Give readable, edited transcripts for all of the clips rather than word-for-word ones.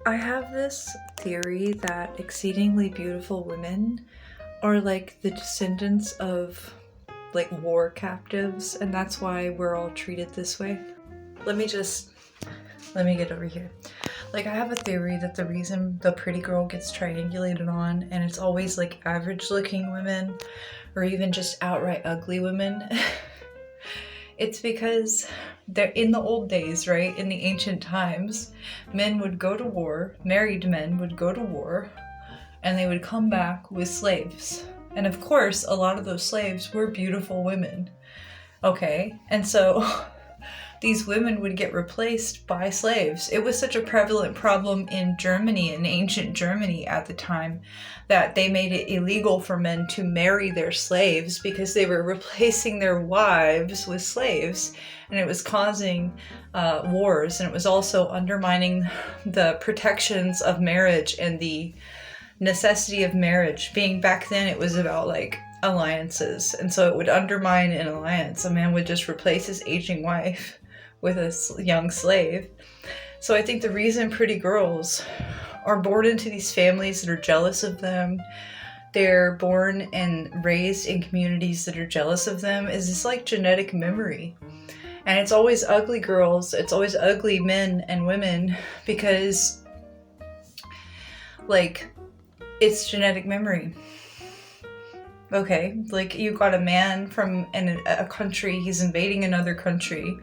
I have this theory that exceedingly beautiful women are like the descendants of like war captives, and that's why we're all treated this way. Let me get over here. Like, I have a theory that the reason the pretty girl gets triangulated on, and it's always like average looking women or even just outright ugly women, it's because they're in the old days, right? In the ancient times, men would go to war, married men would go to war, and they would come back with slaves. And of course, a lot of those slaves were beautiful women. Okay, and so these women would get replaced by slaves. It was such a prevalent problem in Germany, in ancient Germany at the time, that they made it illegal for men to marry their slaves because they were replacing their wives with slaves. And it was causing wars, and it was also undermining the protections of marriage and the necessity of marriage. Being back then, it was about like alliances, and so it would undermine an alliance. A man would just replace his aging wife with a young slave. So I think the reason pretty girls are born into these families that are jealous of them, they're born and raised in communities that are jealous of them, is this like genetic memory. And it's always ugly girls, it's always ugly men and women, because like, it's genetic memory. Okay, like you got a man from a country, he's invading another country.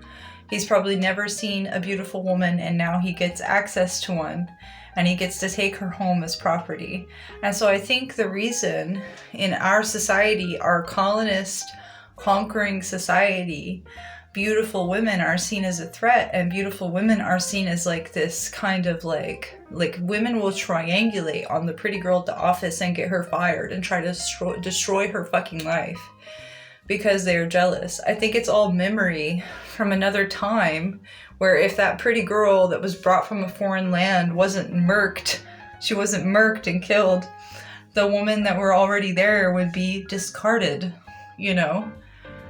He's probably never seen a beautiful woman, and now he gets access to one, and he gets to take her home as property. And so I think the reason in our society, our colonist conquering society, beautiful women are seen as a threat, and beautiful women are seen as like this kind of like women will triangulate on the pretty girl at the office and get her fired and try to destroy her fucking life because they are jealous. I think it's all memory from another time where if that pretty girl that was brought from a foreign land wasn't murked, she wasn't murked and killed, the women that were already there would be discarded, you know?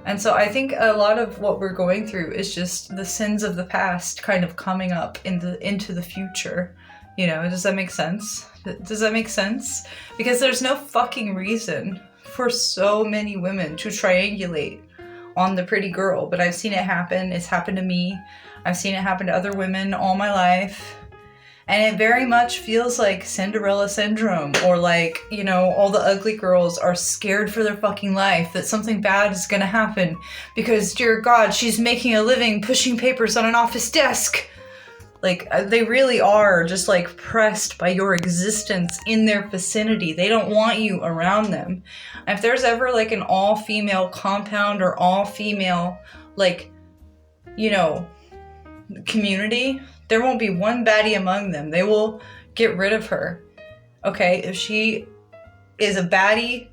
And so I think a lot of what we're going through is just the sins of the past kind of coming up into the future. You know, does that make sense? Does that make sense? Because there's no fucking reason for so many women to triangulate on the pretty girl. But I've seen it happen. It's happened to me. I've seen it happen to other women all my life. And it very much feels like Cinderella syndrome, or like, you know, all the ugly girls are scared for their fucking life that something bad is gonna happen because, dear God, she's making a living pushing papers on an office desk. Like, they really are just like pressed by your existence in their vicinity. They don't want you around them. If there's ever like an all-female compound or all-female, like, you know, community, there won't be one baddie among them. They will get rid of her. Okay, if she is a baddie,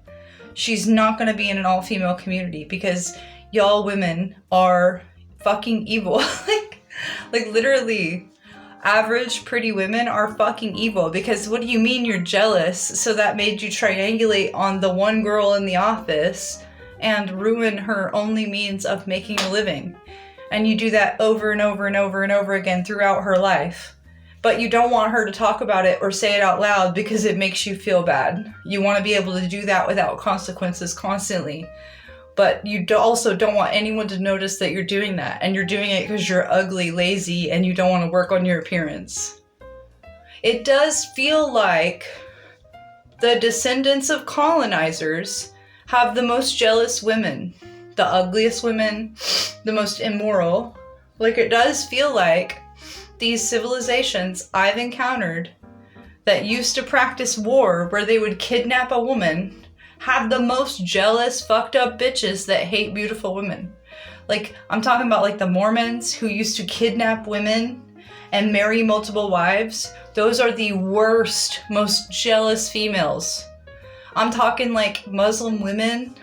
she's not going to be in an all-female community because y'all women are fucking evil. like literally, average pretty women are fucking evil because what do you mean you're jealous? So that made you triangulate on the one girl in the office and ruin her only means of making a living. And you do that over and over and over and over again throughout her life. But you don't want her to talk about it or say it out loud because it makes you feel bad. You want to be able to do that without consequences constantly. But you also don't want anyone to notice that you're doing that. And you're doing it because you're ugly, lazy, and you don't want to work on your appearance. It does feel like the descendants of colonizers have the most jealous women. The ugliest women, the most immoral. Like, it does feel like these civilizations I've encountered that used to practice war where they would kidnap a woman have the most jealous, fucked up bitches that hate beautiful women. Like, I'm talking about like the Mormons who used to kidnap women and marry multiple wives. Those are the worst, most jealous females. I'm talking like Muslim women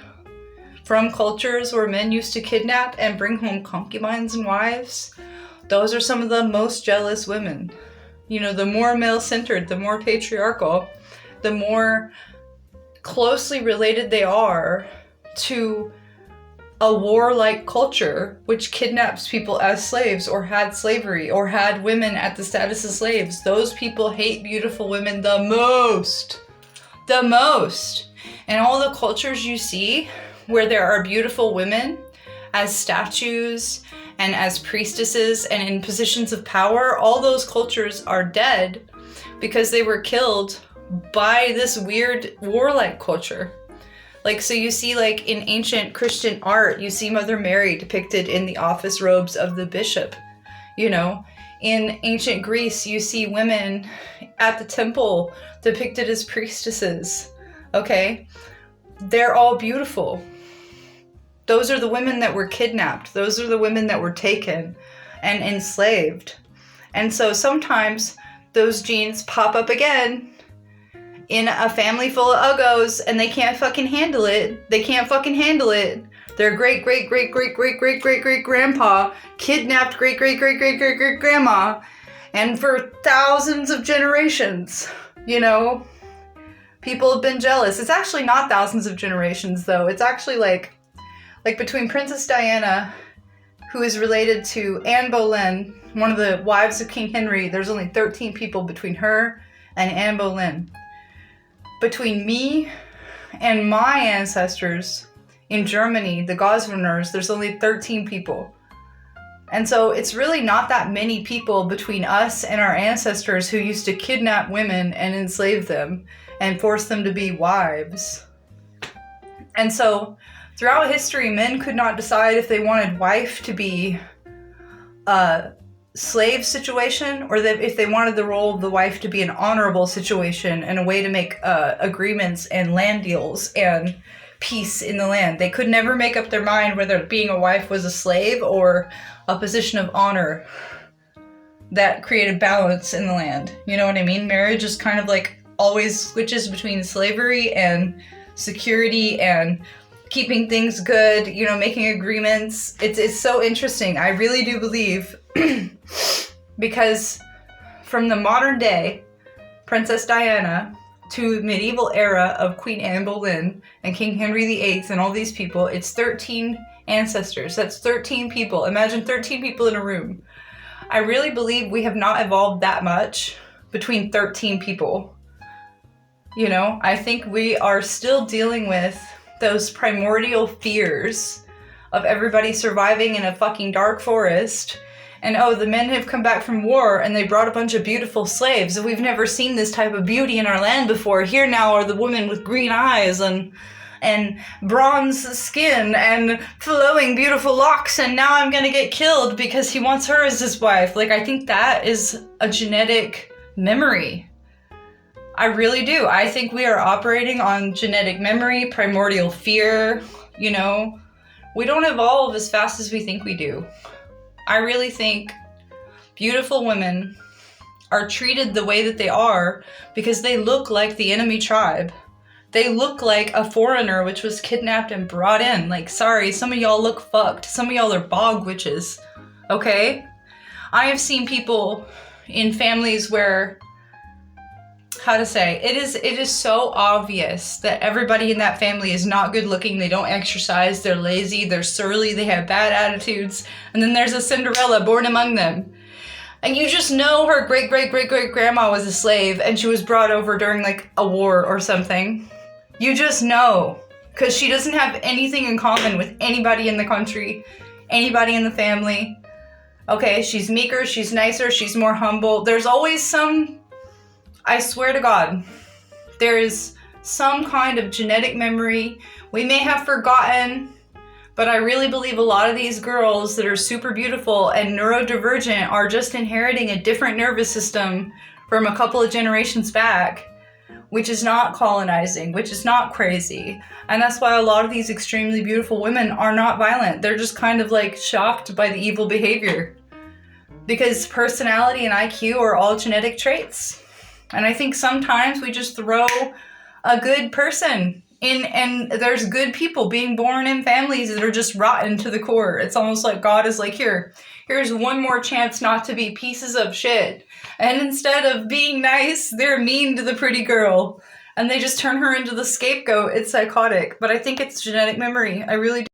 from cultures where men used to kidnap and bring home concubines and wives. Those are some of the most jealous women. You know, the more male-centered, the more patriarchal, the more closely related they are to a warlike culture which kidnaps people as slaves or had slavery or had women at the status of slaves. Those people hate beautiful women the most. The most. And all the cultures you see where there are beautiful women as statues and as priestesses and in positions of power, all those cultures are dead because they were killed by this weird warlike culture. Like, so you see, like, in ancient Christian art, you see Mother Mary depicted in the office robes of the bishop, you know. In ancient Greece, you see women at the temple depicted as priestesses, okay? They're all beautiful. Those are the women that were kidnapped. Those are the women that were taken and enslaved. And so sometimes those genes pop up again in a family full of uggos and they can't fucking handle it. They can't fucking handle it. Their great-great-great-great-great-great-great-great-grandpa kidnapped great-great-great-great-great-great-grandma. And for thousands of generations, you know, people have been jealous. It's actually not thousands of generations, though. It's actually like between Princess Diana, who is related to Anne Boleyn, one of the wives of King Henry, there's only 13 people between her and Anne Boleyn. Between me and my ancestors in Germany, the Goswiners, there's only 13 people. And so it's really not that many people between us and our ancestors who used to kidnap women and enslave them and force them to be wives. And so throughout history, men could not decide if they wanted wife to be a slave situation or that if they wanted the role of the wife to be an honorable situation and a way to make agreements and land deals and peace in the land. They could never make up their mind whether being a wife was a slave or a position of honor that created balance in the land. You know what I mean? Marriage is kind of like always switches between slavery and security and keeping things good, you know, making agreements. It's so interesting. I really do believe because from the modern day, Princess Diana, to medieval era of Queen Anne Boleyn and King Henry VIII and all these people, it's 13 ancestors. That's 13 people. Imagine 13 people in a room. I really believe we have not evolved that much between 13 people. You know, I think we are still dealing with those primordial fears of everybody surviving in a fucking dark forest. And oh, the men have come back from war and they brought a bunch of beautiful slaves. We've never seen this type of beauty in our land before. Here now are the women with green eyes and bronze skin and flowing beautiful locks, and now I'm gonna get killed because he wants her as his wife. Like, I think that is a genetic memory. I really do. I think we are operating on genetic memory, primordial fear, you know. We don't evolve as fast as we think we do. I really think beautiful women are treated the way that they are because they look like the enemy tribe. They look like a foreigner which was kidnapped and brought in. Like, sorry, some of y'all look fucked. Some of y'all are bog witches, okay? I have seen people in families where, how to say, it is so obvious that everybody in that family is not good looking, they don't exercise, they're lazy, they're surly, they have bad attitudes, and then there's a Cinderella born among them. And you just know her great-great-great-great-grandma was a slave and she was brought over during like a war or something. You just know, because she doesn't have anything in common with anybody in the country, anybody in the family. Okay, she's meeker, she's nicer, she's more humble. There's always some, I swear to God, there is some kind of genetic memory. We may have forgotten, but I really believe a lot of these girls that are super beautiful and neurodivergent are just inheriting a different nervous system from a couple of generations back, which is not colonizing, which is not crazy. And that's why a lot of these extremely beautiful women are not violent. They're just kind of like shocked by the evil behavior. Because personality and IQ are all genetic traits. And I think sometimes we just throw a good person in, and there's good people being born in families that are just rotten to the core. It's almost like God is like, here's one more chance not to be pieces of shit. And instead of being nice, they're mean to the pretty girl. And they just turn her into the scapegoat. It's psychotic. But I think it's genetic memory. I really do.